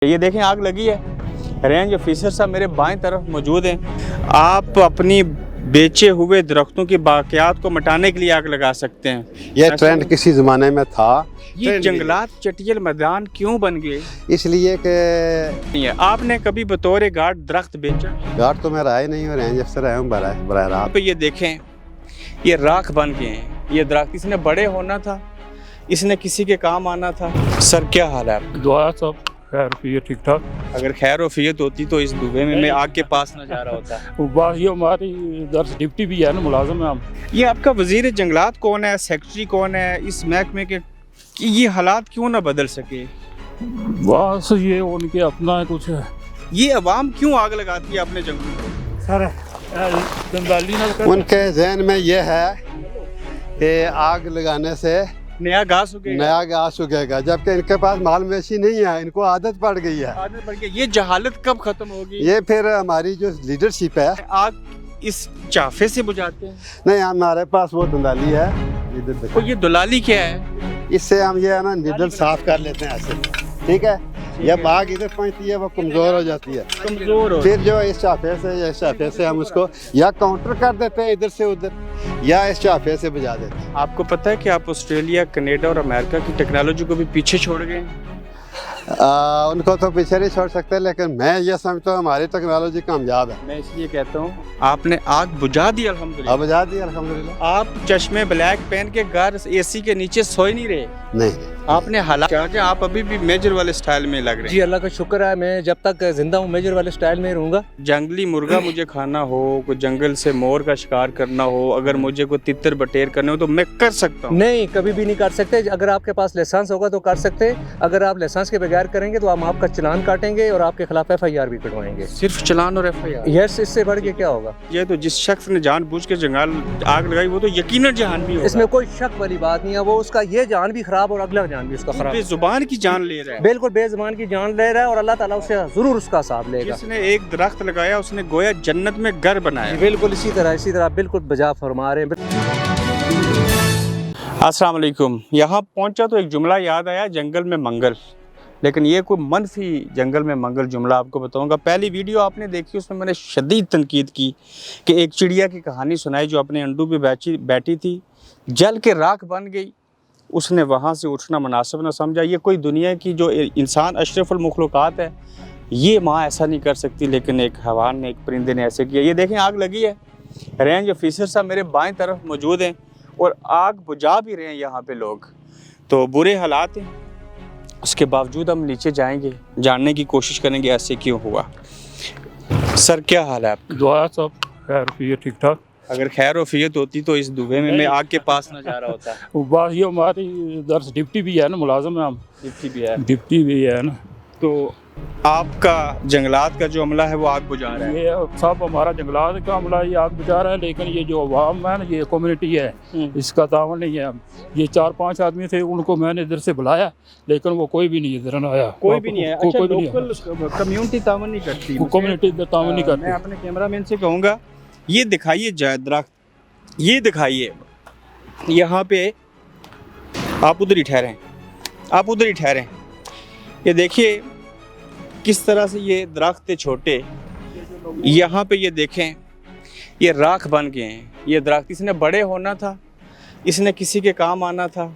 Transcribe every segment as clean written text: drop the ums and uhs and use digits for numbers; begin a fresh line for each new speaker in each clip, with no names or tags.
ये देखें आग लगी है। रेंज ऑफिसर साहब मेरे बाएं तरफ मौजूद हैं। आप अपनी बेचे हुए दरख्तों की बाकियात को मिटाने के लिए आग लगा सकते हैं।
यह ट्रेंड किसी ज़माने में था।
ये जंगलात चटियल मैदान क्यों बन गए?
इसलिए कि
आपने कभी बतौर गार्ड दरख्त बेचा?
गार्ड तो मैं रहा ही नहीं हूँ, रेंज अफसर आया हूँ बराह रात।
ये देखें ये राख बन गए हैं। ये दरख्त इसने बड़े होना था, इसने किसी के काम आना था। सर क्या हाल है आपका?
दुआ सब खैर रफियत ठीक ठाक।
अगर खैर वफियत होती तो इस दुबे में मैं आग के पास ना जा रहा होता।
बस ये हमारी दर्ज डिप्टी भी है ना, मुलाजम है हम।
ये आपका वजीर जंगलात कौन है, सेक्रेटरी कौन है इस महकमे के? कि ये हालात क्यों ना बदल सके?
बस ये उनके अपना है कुछ है।
ये अवाम क्यों आग लगाती है अपने जंगलों को?
सर दंदाली ना कर।
उनके जहन में यह है कि आग लगाने से
नया घास उगेगा,
नया घास उगेगा, जबकि इनके पास माल मवेशी नहीं है, इनको आदत पड़ गई है।
आदत पड़ गई। ये जहालत कब खत्म होगी?
ये फिर हमारी जो लीडरशिप है।
आग इस चाफे से बुझाते हैं?
नहीं, हमारे पास वो दंदाली है। इधर
तो
देखो,
ये दुलाली क्या है?
इससे हम ये है ना निडल साफ कर लेते हैं ऐसे, ठीक है। जब आग इधर पहुंचती है वो कमज़ोर हो जाती है,
कमजोर हो।
फिर जो इस चाफे से या इस चाफे से हम उसको या काउंटर कर देते हैं इधर से उधर, या इस चाफे से बुझा देते हैं।
आपको पता है कि आप ऑस्ट्रेलिया, कनाडा और अमेरिका की टेक्नोलॉजी को भी पीछे छोड़ गए?
उनको तो पीछे नहीं छोड़ सकते, लेकिन मैं ये समझता हूँ हमारी टेक्नोलॉजी कामयाब है।
मैं इसलिए कहता हूँ आपने आग बुझा दी अल्हम्दुलिल्लाह।
अब बुझा दी अल्हम्दुलिल्लाह।
आप चश्मे ब्लैक पहन के घर एसी के नीचे सोए नहीं रहे।
नहीं,
आपने हालात आप अभी भी मेजर वाले स्टाइल में लग रहे
जी, अल्लाह का शुक्र है। मैं जब तक जिंदा हूँ मेजर वाले स्टाइल में रहूँगा।
जंगली मुर्गा मुझे खाना हो, कोई जंगल से मोर का शिकार करना हो, अगर मुझे कोई तितर बटेर करने हो तो मैं कर सकता हूँ।
नहीं, कभी भी नहीं कर सकते। अगर आपके पास लाइसेंस होगा तो कर सकते। अगर आप लाइसेंस के बगैर करेंगे तो हम आपका चालान काटेंगे और आपके खिलाफ FIR भी कटवाएंगे।
सिर्फ चलान और FIR?
यस, इससे बढ़ के क्या होगा?
ये तो जिस शख्स ने जानबूझ के जंगल आग लगाई वो तो यकीनन जहानवी होगा।
इसमें कोई शक वाली बात नहीं है। वो उसका ये जान भी खराब और अगला जान भी उसका खराब।
बेजुबान की जान ले रहा है।
बिल्कुल बेजुबान की जान ले रहा है और अल्लाह ताला उससे जरूर उसका हिसाब लेगा।
जिसने एक दरख्त लगाया उसने गोया जन्नत में घर बनाया।
बिल्कुल इसी तरह बिल्कुल बजा फरमा रहे हैं।
अस्सलाम वालेकुम। यहाँ पहुँचा तो एक जुमला याद आया, जंगल में मंगल। लेकिन ये कोई मनफी जंगल में मंगल जुमला आपको बताऊंगा। पहली वीडियो आपने देखी उसमें मैंने शदीद तनकीद की कि एक चिड़िया की कहानी सुनाई जो अपने अंडों पे बैठी थी, जल के राख बन गई। उसने वहाँ से उठना मुनासिब ना समझा। ये कोई दुनिया की जो इंसान अशरफुल मखलूक़ात है, ये माँ ऐसा नहीं कर सकती, लेकिन एक हैवान ने, एक परिंदे ने ऐसे किया। ये देखें आग लगी है। रेंज ऑफिसर साहब मेरे बाएं तरफ मौजूद हैं और आग बुझा भी रहे हैं यहाँ पे लोग। तो बुरे हालात हैं, उसके बावजूद हम नीचे जाएंगे, जानने की कोशिश करेंगे ऐसे क्यों हुआ। सर क्या हाल है आपका?
दुआ सब खैर रफियत ठीक ठाक।
अगर खैर वफियत होती तो इस दुबे में मैं आग के पास ना जा रहा होता।
बस ये हमारी दर्ज डिप्टी भी है ना, मुलाजम है हम। डिप्टी भी है ना।
तो आपका जंगलात का जो अमला है वो आग बुझा रहा है?
ये सब हमारा जंगलात का अमला ये आग बुझा रहा है, लेकिन ये जो अवाम है ना, ये कम्युनिटी है, इसका तावन नहीं है। ये 4-5 आदमी थे, उनको मैंने इधर से बुलाया, लेकिन वो कोई भी नहीं इधर आया।
कोई भी नहीं है? अच्छा,
कोई भी
लोकल कम्युनिटी तावन नहीं करती?
कम्युनिटी इधर तावन नहीं करती।
मैं अपने कैमरामैन से कहूँगा ये दिखाइए दरख्त, ये दिखाइए यहाँ पे। आप उधर ही ठहरें, आप उधर ही ठहरें। ये देखिए किस तरह से ये दरख्त छोटे, यहाँ पे ये देखें ये राख बन गए हैं। ये दरख्त इसने बड़े होना था, इसने किसी के काम आना था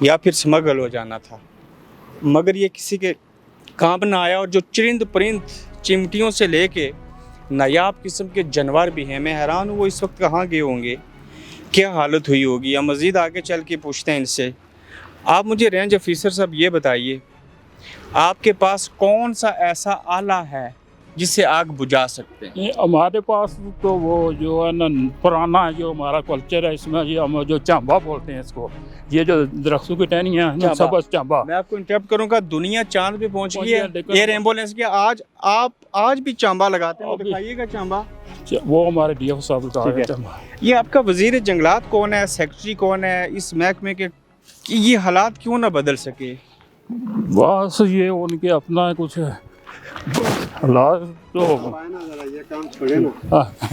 या फिर स्मगल हो जाना था, मगर ये किसी के काम ना आया। और जो चरिंद परिंद, चिमटियों से लेके नायाब किस्म के जानवर भी हैं, मैं हैरान हूँ वो इस वक्त कहाँ गए होंगे, क्या हालत हुई होगी। या मज़ीद आगे चल के पूछते हैं इनसे। आप मुझे रेंज ऑफिसर साहब ये बताइए, आपके पास कौन सा ऐसा आला है जिससे आग बुझा सकते हैं?
ये हमारे पास तो वो जो है ना पुराना जो हमारा कल्चर है, इसमें ये हम जो चांबा बोलते हैं इसको, ये जो दरख्तों की टहनियाँ हैं सब चांबा।
मैं आपको इंटरप्ट करूंगा, दुनिया चांद पे पहुंच गई है एयर एम्बुलेंस के। आप आज भी चांबा लगाते हैं? दिखाइएगा चांबा।
वो हमारे DF साहब का है चांबा।
ये आपका वजीर जंगलात कौन है, सेक्रेटरी कौन है इस महकमे के? कि ये हालात क्यों ना बदल सके?
बस ये उनके अपना है कुछ है। तो
ये काम छोड़े ना,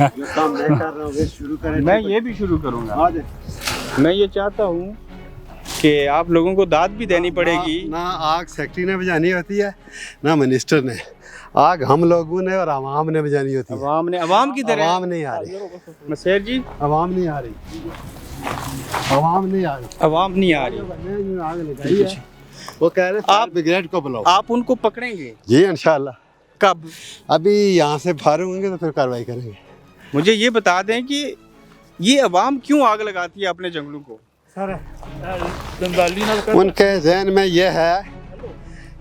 जो काम मैं कर रहा हूँ शुरू करें।
मैं ये भी शुरू करूँगा। मैं ये चाहता हूँ कि आप लोगों को दाद भी देनी पड़ेगी।
ना आग सेक्रेटरी ने बुझानी होती है, ना मिनिस्टर ने। आग हम लोगों ने और आवाम ने बुझानी होती है।
अवाम की तरह
आवाम नहीं आ रही,
मसेर जी,
आवाम नहीं आ रही, आवाम नहीं आ रही,
अवाम नहीं आ रही।
आग लगाई है। वो कह रहे आप ब्रिगेड को बुलाओ।
आप उनको पकड़ेंगे
जी इंशाल्लाह।
कब?
अभी यहाँ से फारूक होंगे तो फिर कार्रवाई करेंगे।
मुझे ये बता दें कि ये अवाम क्यों आग लगाती है अपने जंगलों को?
उनके जहन में ये है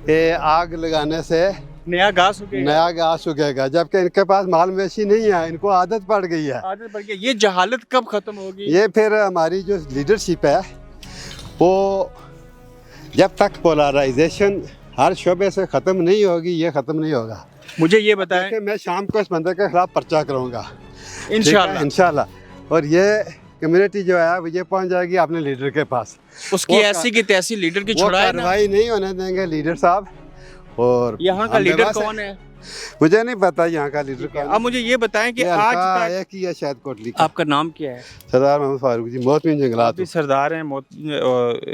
कि आग लगाने से
नया घास उगेगा।
नया घास उगेगा, जबकि इनके पास माल मवेशी नहीं है, इनको आदत पड़ गई है।
आदत पड़ गई। ये जहालत कब खत्म होगी?
ये फिर हमारी जो लीडरशिप है वो जब तक पोलराइजेशन हर शोबे से ख़त्म नहीं होगी, ये ख़त्म नहीं होगा।
मुझे ये बताएं।
देखिए, मैं शाम को इस बंदे के खिलाफ पर्चा करूँगा
इंशाल्लाह।
इंशाल्लाह। और ये कम्युनिटी जो है वो ये पहुँच जाएगी अपने लीडर के पास।
उसकी ऐसी की तैसी लीडर की
वो
छुड़ाए ना।
कार्रवाई नहीं होने देंगे लीडर साहब। और
यहाँ का लीडर कौन है?
मुझे नहीं पता यहाँ का लीडर कौन है।
अब मुझे ये बताएं कि
ये
आज
हल्का
तक
एक ही है शायद कोटली का।
आपका नाम क्या है?
सरदार मोहम्मद फारूक जी, मोहतमीन जंगलात।
आप भी सरदार हैं,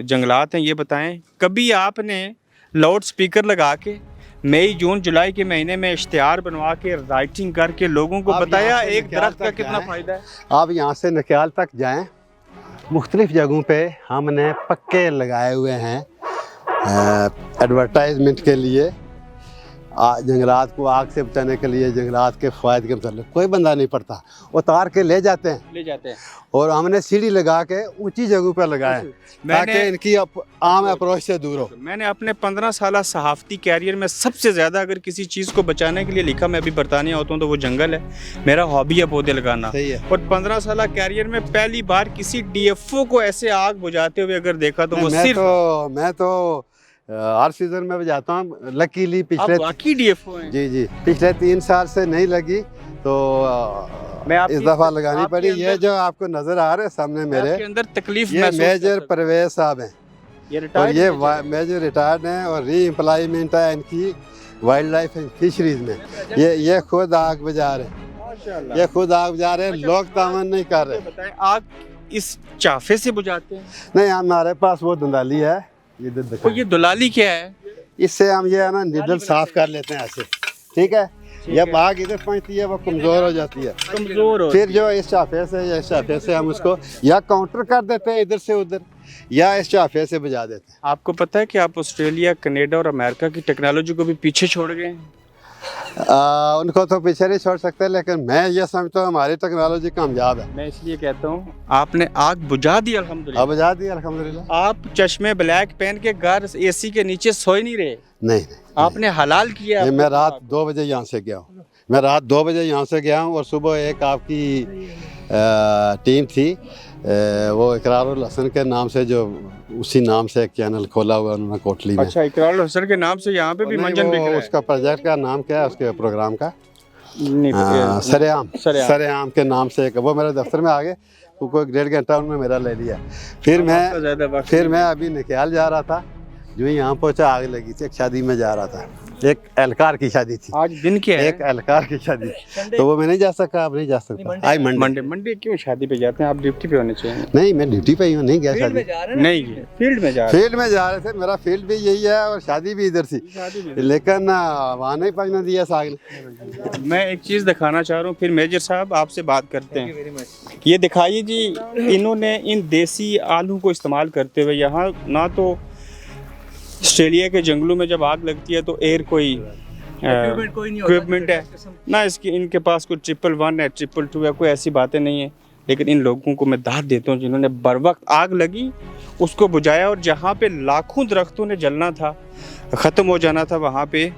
जंगलात हैं। ये बताएं, कभी आपने लाउड स्पीकर लगा के मई जून जुलाई के महीने में इश्तिहार बनवा के राइटिंग करके लोगों को
आप
बताया
यहाँ से
एक
नक्याल
दरख्त का
तक
कितना
जाएं।
फ़ायदा है?
आप यहाँ से नक्याल तक जाएं, मुख्तलिफ जगहों पे हमने पक्के लगाए हुए हैं एडवर्टाइजमेंट के लिए, जंगलात को आग से बचाने के लिए, जंगलात के फ़ायदे के मतलब कोई बंदा नहीं पड़ता, उतार के ले जाते हैं। और हमने सीढ़ी लगा के ऊंची जगहों पर लगाए ताकि इनकी आम अप्रोच से दूर हो।
मैंने अपने 15 साल सहाफ़ती कैरियर में सबसे ज़्यादा अगर किसी चीज़ को बचाने के लिए लिखा, मैं अभी बरतानिया होता हूँ तो वो जंगल है। मेरा हॉबी है पौधे लगाना।
सही है।
और 15 साल कैरियर में पहली बार किसी DFO को ऐसे आग बुझाते हुए अगर देखा तो वो सिर्फ
मैं तो हर सीजन में जाता हूँ। लकीली पिछले
बाकी DFO हैं।
जी पिछले 3 साल से नहीं लगी तो
मैं
इस दफ़ा लगानी पड़ी। ये जो आपको नज़र आ रहे हैं सामने मेरे,
आपके अंदर तकलीफ
ये
महसूस
मेजर
कर सकता
परवेज साहब हैं।
ये
और
retired
ये
major हैं।
मेजर रिटायर्ड हैं और री एम्प्लॉयमेंट है इनकी वाइल्ड लाइफ एंड फिशरीज में। ये खुद आग बुझा रहे हैं,
माशाल्लाह।
ये खुद आग बुझा रहे हैं, लोग तावन नहीं कर रहे।
बताएं, आग इस चाफे से बुझाते हैं?
नहीं, हमारे पास वो दंदाली है, ये
और ये दुलाली क्या है?
इससे हम ये है ना निडल साफ कर लेते हैं ऐसे, ठीक है। जब आग इधर पहुंचती है वो कमज़ोर हो जाती है,
कमजोर हो।
फिर जो इस चाफे से या इस चाफे से हम उसको या काउंटर कर देते हैं इधर से उधर, या इस चाफे से बुझा देते हैं।
आपको पता है कि आप ऑस्ट्रेलिया, कनाडा और अमेरिका की टेक्नोलॉजी को भी पीछे छोड़ गए हैं?
उनको तो पीछे नहीं छोड़ सकते, लेकिन मैं ये समझता हूँ हमारी टेक्नोलॉजी कामयाब है।
मैं इसलिए कहता हूँ आपने आग बुझा दी अल्हम्दुलिल्लाह।
अब बुझा दी अल्हम्दुलिल्लाह।
आप चश्मे ब्लैक पहन के घर AC के नीचे सोए नहीं रहे,
नहीं
आपने हलाल किया।
मैं रात 2 बजे यहाँ से गया हूँ। मैं रात 2 बजे यहाँ से गया हूँ और सुबह एक आपकी टीम थी, वो इकरारुल हसन के नाम से, जो उसी नाम से एक चैनल खोला हुआ उन्होंने कोटली में।
अच्छा, इकरारुल हसन के नाम से यहाँ पे भी मंजन बिक रहा है।
उसका प्रोजेक्ट का नाम क्या है, उसके प्रोग्राम का?
नहीं,
सरेआम के नाम से एक, वो मेरे दफ्तर में आ गए, वो कोई 1.5 घंटा उन्होंने मेरा ले लिया। फिर मैं अभी निकाल जा रहा था, जो यहाँ पहुँचा आग लगी थी। एक शादी में जा रहा था, एक एहलकार की शादी थी।
आज दिन क्या है?
एक एहलकार की शादी, तो वो मैं नहीं जा सका, अब नहीं जा सकता। आज
मंडे क्यों शादी पे जाते हैं? आप ड्यूटी पे होने चाहिए।
नहीं, मैं ड्यूटी पे ही हूँ, नहीं गया शादी।
नहीं, फील्ड में जा
रहे थे। मेरा फील्ड भी यही है और शादी भी इधर थी, लेकिन वहाँ नहीं पहुँचने दिया साग ने।
मैं एक चीज़ दिखाना चाह रहा हूँ, फिर मेजर साहब आपसे बात करते हैं। ये दिखाइए जी, इन्होंने इन देसी आलू को इस्तेमाल करते हुए यहाँ ना तो ऑस्ट्रेलिया के जंगलों में जब आग लगती है तो एयर कोई इक्विपमेंट है ना, इनके पास कोई 111 है, 222 है, कोई ऐसी बातें नहीं है। लेकिन इन लोगों को मैं दाद देता हूँ जिन्होंने बर वक्त आग लगी उसको बुझाया, और जहाँ पे लाखों दरख्तों ने जलना था, ख़त्म हो जाना था, वहाँ पे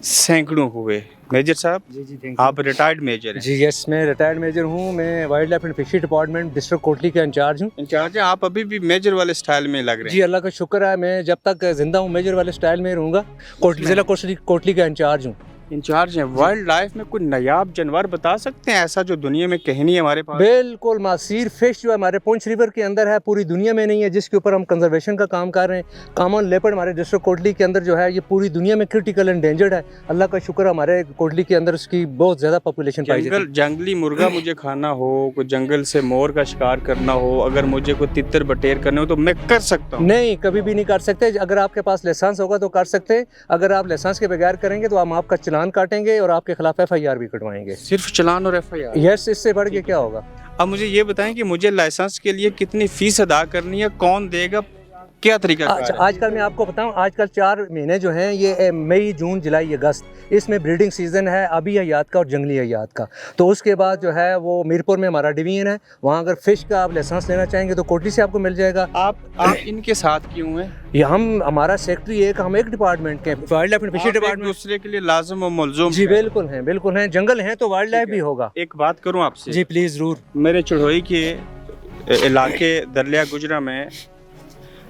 सैकड़ों हुए। मेजर साहब जी, आप रिटायर्ड मेजर हैं?
जी यस, मैं रिटायर्ड मेजर हूँ। मैं wild life and fishery department district Kotli का इंचार्ज हूँ।
इंचार्ज हैं आप? अभी भी मेजर वाले स्टाइल में लग रहे हैं।
जी अल्लाह का शुक्र है, मैं जब तक जिंदा हूँ मेजर वाले स्टाइल में रहूँगा। कोटली ज़िला कोटली का इंचार्ज हूँ।
इंचार्ज हैं। वाइल्ड लाइफ में कोई नायाब जानवर बता सकते हैं ऐसा जो दुनिया में कहीं नहीं है हमारे पास?
बिल्कुल, मासीर फिश जो हमारे पुंछ रिवर के अंदर है, पूरी दुनिया में नहीं है, जिसके ऊपर हम कंजर्वेशन का काम कर रहे हैं। कॉमन लेपर्ड हमारे डिस्ट्रिक्ट कोटली के अंदर जो है ये पूरी दुनिया में क्रिटिकल एंडेंजर्ड है। अल्लाह का शुक्र हमारे कोटली के अंदर उसकी बहुत ज़्यादा पॉपुलेशन पाई जाती है।
जंगली मुर्गा मुझे खाना हो, कोई जंगल से मोर का शिकार करना हो, अगर मुझे कोई तितर बटेर करने हो तो मैं कर सकता हूँ?
नहीं, कभी भी नहीं कर सकते। अगर आपके पास लाइसेंस होगा तो कर सकते, अगर आप लाइसेंस के बगैर करेंगे तो हम आपका चालान काटेंगे और आपके खिलाफ FIR भी कटवाएंगे।
सिर्फ चालान और FIR?
यस, इससे बढ़ के क्या होगा।
अब मुझे ये बताएं कि मुझे लाइसेंस के लिए कितनी फीस अदा करनी है, कौन देगा, क्या तरीका?
अच्छा, आजकल मैं आपको बताऊं, आजकल 4 महीने जो हैं ये मई, जून, जुलाई, अगस्त, इसमें ब्रीडिंग सीज़न है आबी हयात का और जंगली हयात का। तो उसके बाद जो है वो मीरपुर में हमारा डिवीजन है, वहाँ अगर फ़िश का आप लाइसेंस लेना चाहेंगे तो कोटली से आपको मिल जाएगा।
आप इनके साथ क्यों हैं?
ये हमारा सेक्रेटरी हम एक डिपार्टमेंट के, wild life and fishery department.
दूसरे के लिए लाजिम और मुलज़ुम?
जी बिल्कुल हैं, बिल्कुल हैं। जंगल हैं तो वाइल्ड लाइफ भी होगा।
एक बात करूँ आपसे?
जी प्लीज़, ज़रूर।
मेरे चढ़ोई के इलाके दरिया गुजरा में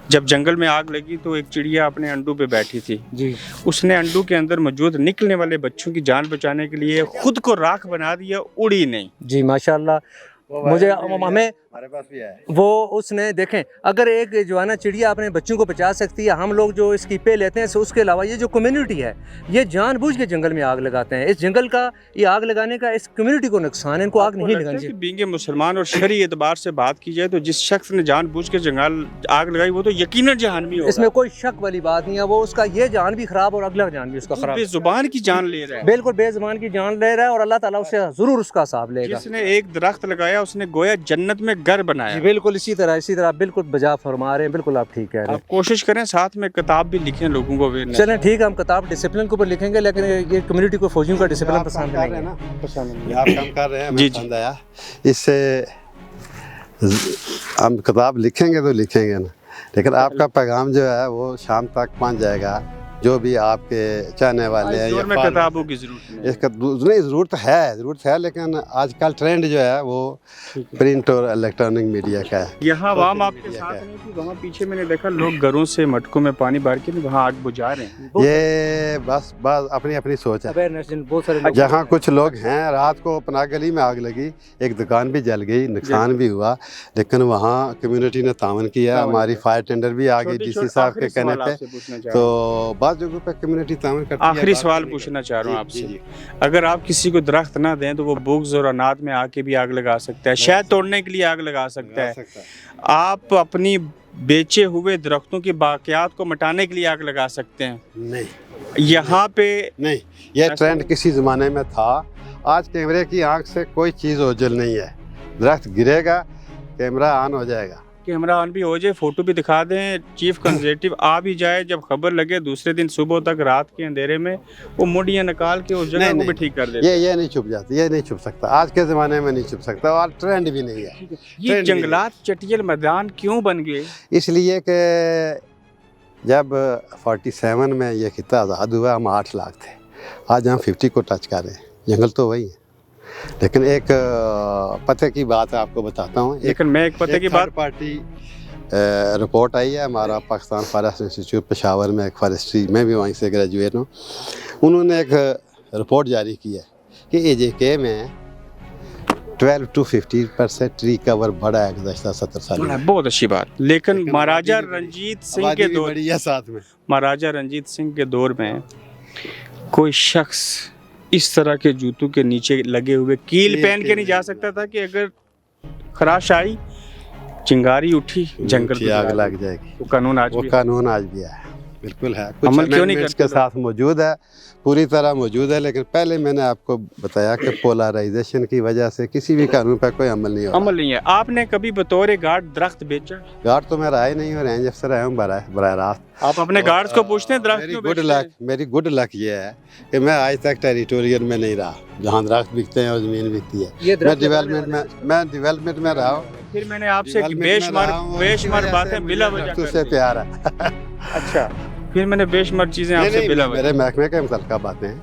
जब जंगल में आग लगी तो एक चिड़िया अपने अंडों पे बैठी थी
जी।
उसने अंडों के अंदर मौजूद निकलने वाले बच्चों की जान बचाने के लिए खुद को राख बना दिया, उड़ी नहीं।
जी माशाल्लाह। मुझे हमें
हमारे पास भी है
वो उसने देखें, अगर एक जवाना चिड़िया अपने बच्चों को बचा सकती है, हम लोग जो इसकी पे लेते हैं, सो उसके अलावा ये जो कम्युनिटी है ये जानबूझ के जंगल में आग लगाते हैं। इस जंगल का ये आग लगाने का इस कम्युनिटी को नुकसान है, इनको आग नहीं लगानी चाहिए।
बींगे मुसलमान और शरई एतबार से बात की जाए तो जिस शख्स ने जानबूझ के जंगल आग लगाई वो तो यकीनन जहान्वी होगा।
इसमें कोई शक वाली बात नहीं है। वो उसका ये जान भी खराब और अगला जान भी उसका खराब,
बेजुबान की जान ले रहा है।
बिल्कुल बेजुबान की जान ले रहा है और अल्लाह ताला उससे जरूर उसका हिसाब लेगा।
जिसने एक दरख्त लगाया उसने गोया जन्नत में घर बनाया।
बिल्कुल इसी तरह बिल्कुल बजा फरमा रहे हैं, बिल्कुल आप ठीक कह रहे हैं।
आप कोशिश करें साथ में किताब भी लिखें लोगों को।
चलें ठीक है, हम किताब डिसिप्लिन के ऊपर लिखेंगे, लेकिन ये कम्युनिटी को फौजियों का डिसिप्लिन पसंद नहीं है।
आप काम कर रहे हैं,
जी,
हमें पसंद आया। इससे हम किताब लिखेंगे तो लिखेंगे ना, लेकिन आपका पैगाम जो है वो शाम तक पहुंच जाएगा, जो भी आपके चाहने वाले हैं।
में किताबों की
ज़रूरत है, लेकिन आजकल ट्रेंड जो है वो प्रिंट और इलेक्ट्रॉनिक मीडिया का है।
यहाँ आवाम आपके साथ नहीं थी, वहाँ पीछे मैंने देखा लोग घरों से मटकों में पानी भर के वहाँ आग बुझा रहे हैं।
ये बस अपनी अपनी सोच है।
बहुत सारे
जहाँ कुछ लोग हैं, रात को अपना गली में आग लगी, एक दुकान भी जल गई, नुकसान भी हुआ, लेकिन वहाँ कम्युनिटी ने तावन किया। हमारी फायर टेंडर भी आ गई डीसी साहब के कहने पे, तो बाद जगहों पे कम्युनिटी तावन करती है।
आखिरी सवाल पूछना चाह रहा हूँ आपसे, अगर आप किसी को दरख्त ना दें तो वो बुग्ज और अनाथ में आके भी आग लगा सकता है, शहद तोड़ने के लिए आग लगा सकता है। आप अपनी बेचे हुए दरख्तों की बाकियात को मिटाने के लिए आग लगा सकते हैं?
नहीं,
यहाँ पे
नहीं, यह ट्रेंड किसी ज़माने में था। आज कैमरे की आंख से कोई चीज़ ओझल नहीं है। दरख्त गिरेगा, कैमरा ऑन हो जाएगा,
कैमरा ऑन भी हो जाए, फोटो भी दिखा दें, चीफ कंजर्वेटिव आ भी जाए, जब खबर लगे दूसरे दिन सुबह तक रात के अंधेरे में वो मुड़ियाँ निकाल के उस जगह को भी ठीक कर देते।
ये नहीं छुप जाती, ये नहीं छुप सकता, आज के ज़माने में नहीं छुप सकता, और ट्रेंड भी नहीं है।
ये जंगलात चटियल मैदान क्यों बन गए?
इसलिए कि जब 47 में ये खिता आज़ाद हुआ हम 8 लाख थे, आज हम 50 को टच कर रहे हैं। जंगल तो वही है, लेकिन एक पते की बात आपको बताता हूँ।
लेकिन मैं एक पते की बात,
पार्टी रिपोर्ट आई है, हमारा पाकिस्तान फॉरेस्ट इंस्टीट्यूट पेशावर में, एक फॉरेस्ट्री में भी वहीं से ग्रेजुएट हूँ, उन्होंने एक रिपोर्ट जारी की है कि AJK में 12 to 50% ट्री कवर बढ़ा है गुज़श्ता 70 साल में।
बहुत अच्छी बात। लेकिन महाराजा रंजीत सिंह के दौर,
साथ में
महाराजा रंजीत सिंह के दौर में कोई शख्स इस तरह के जूतों के नीचे लगे हुए कील पहन के नहीं जा सकता था कि अगर खराश आई, चिंगारी उठी, जंगल
की आग लग जाएगी।
वो कानून आज भी
है, बिल्कुल है। कुछ
अमल क्यों नहीं करते
इसके साथ मौजूद है, पूरी तरह मौजूद है, लेकिन पहले मैंने आपको बताया कि पोलराइजेशन की वजह से किसी भी कानून पर कोई अमल नहीं है। आपने कभी बतौर गार्ड दरख्त बेचा? गार्ड तो मैं रहा ही नहीं, और रेंज अफसर आया हूँ बराह रास्त।
आप अपने गार्ड्स को पूछते हैं दरख्त क्यों बेचते हैं?
मेरी गुड लक ये है कि मैं आज तक टेरिटोरियल में नहीं रहा जहाँ दरख्त बिकते हैं और ज़मीन बिकती है। मैं डेवलपमेंट में रहा हूँ।
फिर मैंने आपसे बेशुमार बातें बिला वजह
तुझसे प्यार है।
अच्छा, फिर मैंने बेशुमार चीजें आपसे बिला वजह।
मेरे महकमे के मुतल्लिक़ बातें हैं,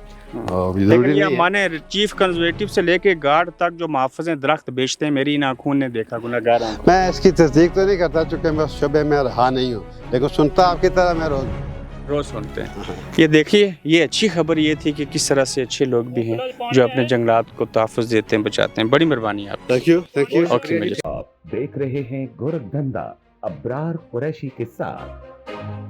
लेकिन ये माने चीफ कंजर्वेटिव से लेके गार्ड तक जो मुहाफ़िज़ दरख्त बेचते हैं, मेरी इन आँखों ने देखा, गुनहगार आँखों।
मैं इसकी तस्दीक तो नहीं करता चूँकि मैं उस शबे में रहा नहीं हूँ, लेकिन सुनता आपकी तरह मैं रोज।
रोज सुनते हैं। ये देखिए, ये अच्छी खबर ये थी कि किस तरह से अच्छे लोग भी हैं जो अपने जंगलात को तहफ़्फ़ुज़ देते हैं, बचाते हैं। बड़ी मेहरबानी आप।
Thank you, thank you.
Okay, मिलिए।
आप देख रहे हैं गोरखधंधा अब्रार कुरैशी के साथ।